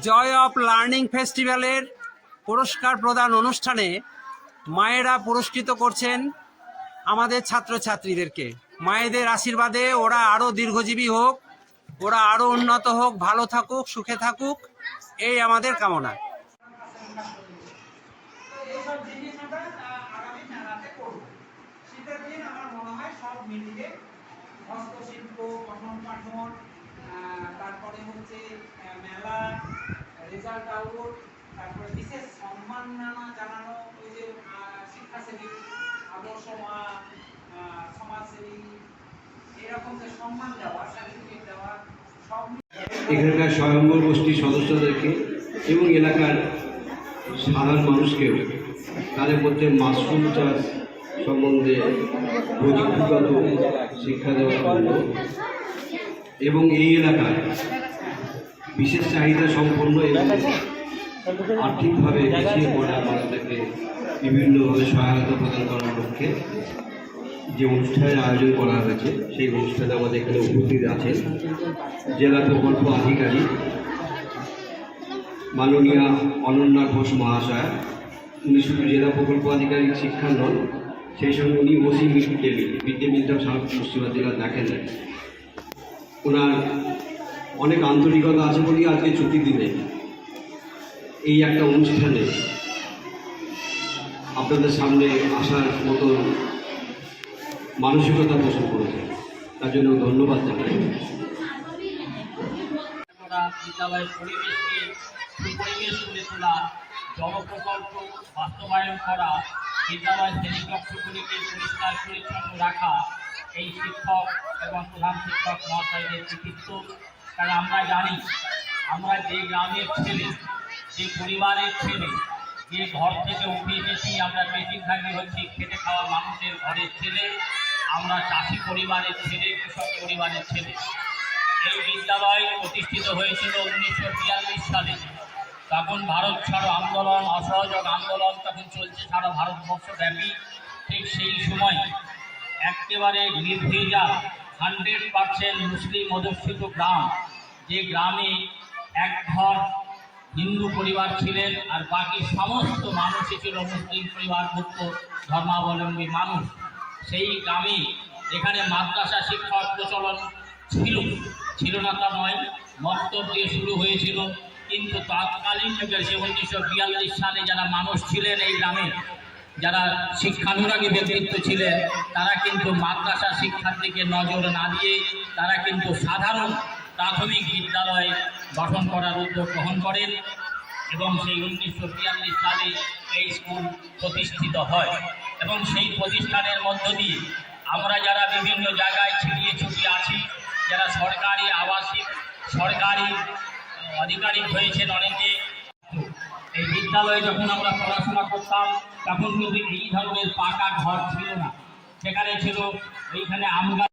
Joy of learning ফেস্টিভ্যালের পুরস্কার প্রদান অনুষ্ঠানে মায়েরা পুরস্কৃত করছেন আমাদের ছাত্রছাত্রীদেরকে। মায়েদের আশীর্বাদে ওরা আরও দীর্ঘজীবী হোক, ওরা আরও উন্নত হোক, ভালো থাকুক, সুখে থাকুক, এই আমাদের কামনা। হস্তশিল্প, পঠন পাঠন, তারপরে হচ্ছে মেলা, রেজাল্ট আউট, তারপরে বিশেষ সম্মাননা জানানো, ওই যে শিক্ষাসেবী, আদর্শ মা, সমাজসেবী, এরকম যে সম্মান দেওয়া, সার্টিফিকেট দেওয়া, সব এখানকার স্বয়ম্বর গোষ্ঠীর সদস্যদেরকে এবং এলাকার সাধারণ মানুষকেও তাদের মধ্যে মাশরুম চাষ সম্বন্ধে প্রযুক্তিগত শিক্ষা দেওয়ার জন্য এবং এই এলাকায় বিশেষ চাহিদা সম্পন্ন এবং আর্থিকভাবে পিছিয়ে পড়া মানুষদেরকে বিভিন্নভাবে সহায়তা প্রদান করার লক্ষ্যে যে অনুষ্ঠানের আয়োজন করা হয়েছে, সেই অনুষ্ঠানে আমাদের এখানে উপস্থিত আছেন জেলা প্রকল্প আধিকারিক মাননীয়া অনন্যা ঘোষ মহাশয়া। উনি শুধু জেলা প্রকল্প আধিকারিক শিক্ষা নন, সেই সঙ্গে উনি ওসি মিড ডে মিলটাও সারা পশ্চিমবঙ্গ জেলা দেখেন। ওনার অনেক আন্তরিকতা আছে বলেই আজকে ছুটির দিনে এই একটা অনুষ্ঠানে আপনাদের সামনে আসার মতো মানসিকতা পোষণ করেছে, তার জন্য ধন্যবাদ জানাই। বিদ্যালয়ের পরিবেশকে সুপরিবেশ করে তোলা, জনপ্রকল্প বাস্তবায়ন করা, বিদ্যালয়ের শ্রেণীকক্ষগুলিকে পরিষ্কার পরিচ্ছন্ন রাখা এই শিক্ষক এবং প্রধান শিক্ষক মহাশয়দের কৃতিত্ব। কারণ আমরা জানি, আমরা যে গ্রামের ছেলে, যে পরিবারের ছেলে, যে ঘর থেকে উঠে এসেছি, আমরা বেশিরভাগই হচ্ছি খেটে খাওয়া মানুষের ঘরের ছেলে, আমরা চাষি পরিবারের ছেলে, কৃষক পরিবারের ছেলে। এই বিদ্যালয় প্রতিষ্ঠিত হয়েছিল 1942 সালে। তখন ভারত ছাড়ো আন্দোলন, অসহযোগ আন্দোলন তখন চলছে সারা ভারতবর্ষব্যাপী। ঠিক সেই সময় একেবারে নির্ভেজাল 100% মুসলিম অধ্যুষিত গ্রাম, যে গ্রামে এক ঘর হিন্দু পরিবার ছিলেন আর বাকি সমস্ত মানুষই ছিল মুসলিম পরিবারভুক্ত ধর্মাবলম্বী মানুষ। সেই গ্রামে এখানে মাদ্রাসা শিক্ষার প্রচলন ছিল না তা নয়, মক্তব দিয়ে শুরু হয়েছিল। কিন্তু তৎকালীন যুগে সে 1942 সালে যারা মানুষ ছিলেন এই গ্রামে, যারা শিক্ষানুরাগী ব্যক্তিত্ব ছিলেন, তারা কিন্তু মাদ্রাসা শিক্ষার দিকে নজর না দিয়ে তারা কিন্তু সাধারণ প্রাথমিক বিদ্যালয় গঠন করার উদ্যোগ গ্রহণ করেন এবং সেই 1942 সালে এই স্কুল প্রতিষ্ঠিত হয়। এবং সেই প্রতিষ্ঠানের মধ্য দিয়ে আমরা যারা বিভিন্ন জায়গায় ছিটিয়ে ছুটিয়ে আছি, যারা সরকারি আবাসিক, সরকারি আধিকারিক হয়েছেন অনেকে, এই বিদ্যালয়ে যখন আমরা পড়াশোনা করতাম তখন কিন্তু এই ধরনের পাকা ঘর ছিল না। সেখানে ছিল এইখানে আম গাছ